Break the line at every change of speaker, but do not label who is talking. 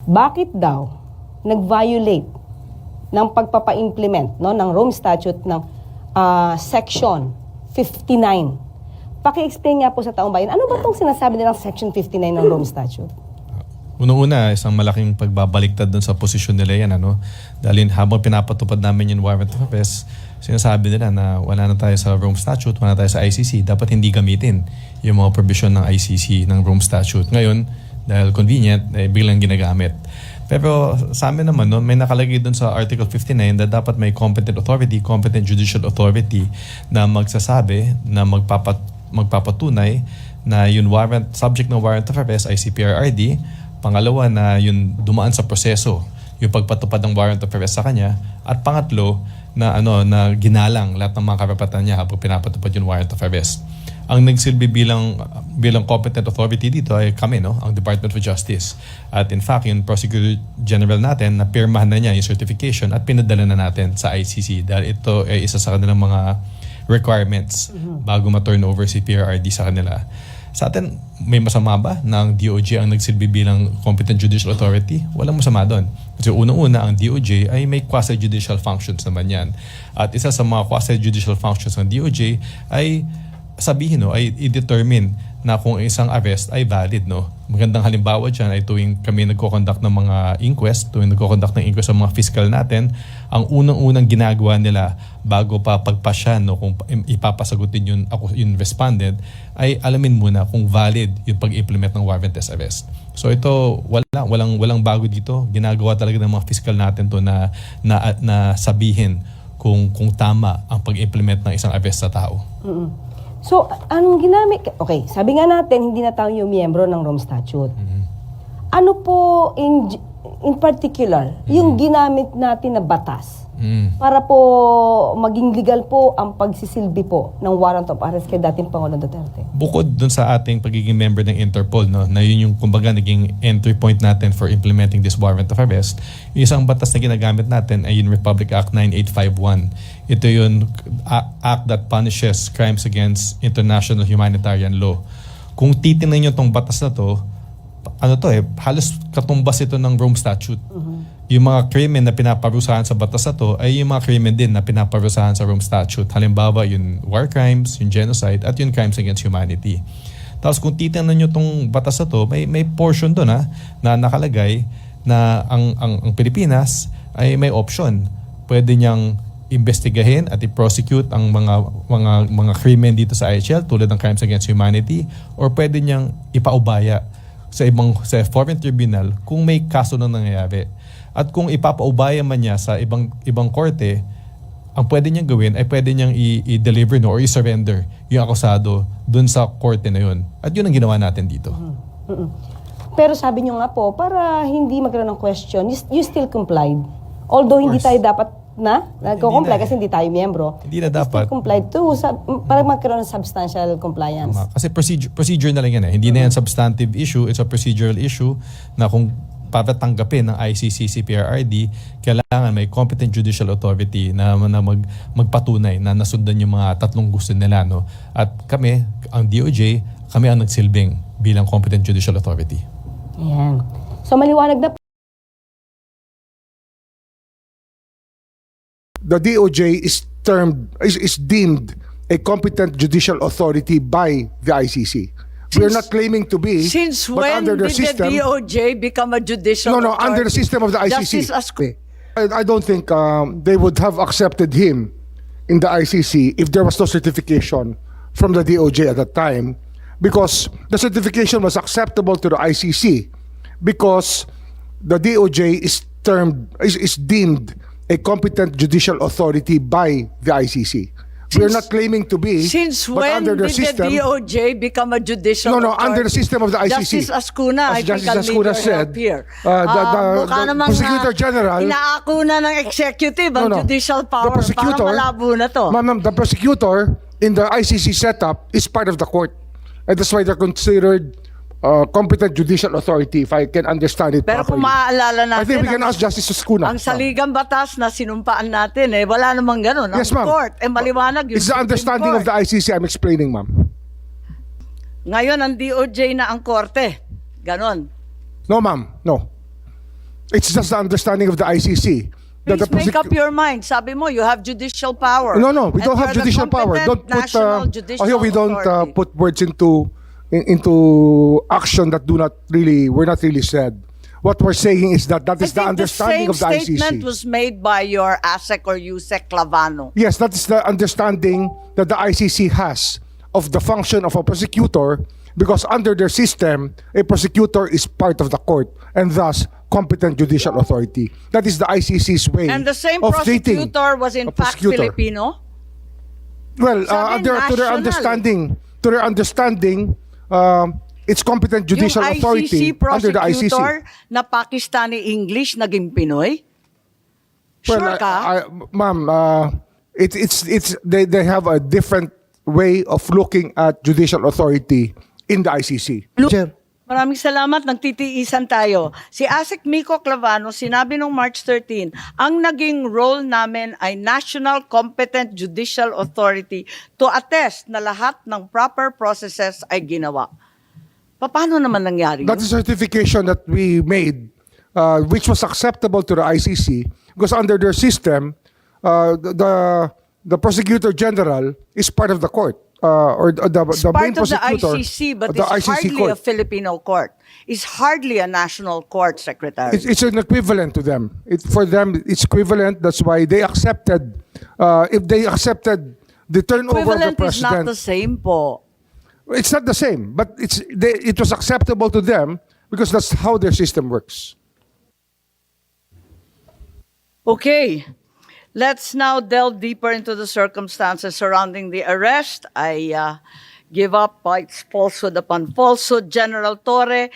bakit daw nag-violate ng pagpapa-implement ng Rome Statute ng Section 59. Paki-explain nga po sa taong bayan, ano ba itong sinasabi nilang Section 59 ng Rome Statute?
Una-una, isang malaking pagbabaliktad dun sa posisyon nila yan. Dahil habang pinapatupad namin yung warrant of arrest, sinasabi nila na wala na tayo sa Rome Statute, wala na tayo sa ICC. Dapat hindi gamitin yung mga provision ng ICC ng Rome Statute. Ngayon, dahil convenient, biglang ginagamit. Pero sa amin naman, may nakalagay dun sa Article 59 na dapat may competent authority, competent judicial authority na magsasabi, na magpapatunay na yung warrant, subject ng warrant of arrest ay CPRRD. Pangalawa, na yung dumaan sa proseso, yung pagpatupad ng warrant of arrest sa kanya. At pangatlo, na na ginalang lahat ng mga karapatan niya habang pinapatupad yung warrant of arrest. Ang nagsilbi bilang competent authority dito ay kami, ang Department of Justice. At in fact, yung Prosecutor General natin, napirmahan na niya yung certification at pinadala na natin sa ICC dahil ito ay isa sa kanilang mga requirements bago ma-turn over si PRRD sa kanila. Sa atin, may masama ba na ang DOJ ang nagsilbi bilang competent judicial authority? Walang masama doon. Kasi unang-una, ang DOJ ay may quasi-judicial functions naman yan. At isa sa mga quasi-judicial functions ng DOJ ay sabihin, ay i-determine na kung isang arrest ay valid. Magandang halimbawa dyan ay tuwing kami nagko-conduct ng mga inquest, tuwing nagko-conduct ng inquest sa mga fiscal natin, ang unang-unang ginagawa nila bago pa pagpasya kung ipapasagutin yung respondent, ay alamin muna kung valid yung pag-implement ng warrantless arrest. So ito, walang bago dito. Ginagawa talaga ng mga fiscal natin to na sabihin kung tama ang pag-implement ng isang arrest sa tao.
So, anong ginamit? Okay, sabi nga natin, hindi na tayo yung miyembro ng Rome Statute. Ano po in particular, yung ginamit natin na batas para po maging legal po ang pagsisilbi po ng warrant of arrest kay dating Pangulong Duterte?
Bukod dun sa ating pagiging member ng Interpol, na yun yung kumbaga naging entry point natin for implementing this warrant of arrest, yung isang batas na ginagamit natin ay yung Republic Act 9851. Ito yung act that punishes crimes against international humanitarian law. Kung titingnan nyo tong batas na to, halos katumbas ito ng Rome Statute. Yung mga krimen na pinaparusahan sa batas na to ay yung mga krimen din na pinaparusahan sa Rome Statute. Halimbawa, yung war crimes, yung genocide, at yung crimes against humanity. Tapos kung titingnan nyo tong batas na to, may portion doon na nakalagay na ang Pilipinas ay may option. Pwede niyang investigahin at i-prosecute ang mga krimen dito sa IHL tulad ng crimes against humanity, or pwede niyang ipaubaya sa foreign tribunal kung may kaso na nangyayari. At kung ipapaubaya man niya sa ibang korte, ang pwede niyang gawin ay pwede niyang i-deliver or i-surrender yung akusado dun sa korte na yun. At yun ang ginawa natin dito.
Pero sabi niyo nga po, para hindi magkaroon ng question, you still complied. Although hindi tayo dapat nagko-comply kasi hindi tayo miyembro.
Hindi na dapat.
Still complied too, para magkaroon ng substantial compliance.
Kasi procedure na lang yan. Hindi na yan substantive issue, it's a procedural issue na kung para tanggapin ng ICC CPRRD, kailangan may competent judicial authority na magpatunay na nasundan yung mga tatlong gusto nila. At kami, ang DOJ, kami ang nagsilbing bilang competent judicial authority.
Ayan. So maliwanag na
the DOJ is deemed a competent judicial authority by the ICC. We're not claiming to be,
Since
but
when
under the
did
system,
the DOJ become a judicial
no,
authority?
under the system of the ICC.
Justice Ascu-
I don't think they would have accepted him in the ICC if there was no certification from the DOJ at that time, because the certification was acceptable to the ICC because the DOJ is deemed a competent judicial authority by the ICC. We're not claiming to be,
Since
but
when
under the
did
system,
the DOJ become a judicial
no,
authority?
under the system of the ICC.
Justice Ascuna,
As
I think
Justice
I'll
Ascuna
need your
said,
help here.
the
Namang,
Prosecutor General,
inaakuna ng executive ang judicial power.
The prosecutor,
parang malabo na to.
Ma'am, the prosecutor in the ICC setup is part of the court. And that's why they're considered competent judicial authority, if I can understand it
Pero kung
properly.
maaalala natin,
I think we can ask Justice Ascuna.
ang saligang batas na sinumpaan natin, wala namang ganun.
Yes,
Ang
ma'am.
court, maliwanag yung
It's the
Supreme
understanding of
Court.
the ICC I'm explaining, ma'am.
Ngayon, ang DOJ na ang korte. Ganon.
No, ma'am. No. It's just the understanding of the ICC. that
Please make up your mind. Sabi mo, you have judicial power.
No, no, we
And
don't have
you're the
judicial power.
competent
Don't put
national judicial
here we don't
authority.
put words into action that were not really said. What we're saying is that is the understanding of the
I think the same statement
ICC.
was made by your ASEC or USEC Clavano.
Yes, that is the understanding that the ICC has of the function of a prosecutor, because under their system, a prosecutor is part of the court and thus competent judicial authority. That is the ICC's way
And the same
of treating
prosecutor was in
a
fact
prosecutor.
Filipino.
Well,
Sabi,
to their understanding, it's competent judicial
Yung
authority
ICC
under the ICC.
prosecutor na Pakistani English naging Pinoy? Sure ka?
Ma'am, they have a different way of looking at judicial authority in the ICC.
Chair.
Maraming salamat, nagtitiisan tayo. Si ASEC Miko Clavano, sinabi nung March 13, ang naging role namin ay National Competent Judicial Authority to attest na lahat ng proper processes ay ginawa. Paano naman nangyari yun?
That is certification that we made, which was acceptable to the ICC, because under their system, the prosecutor general is part of the court, or the main
Part of the
prosecutor.
ICC, but
the
it's
ICC
hardly
court.
a Filipino court. It's hardly a national court, Secretary.
It's an equivalent to them. For them, it's equivalent. That's why they accepted. If they accepted the turnover of the
Equivalent is not
president,
the same po.
it's not the same. But it was acceptable to them because that's how their system works.
Okay, let's now delve deeper into the circumstances surrounding the arrest. I give up by its falsehood upon falsehood. General Torre,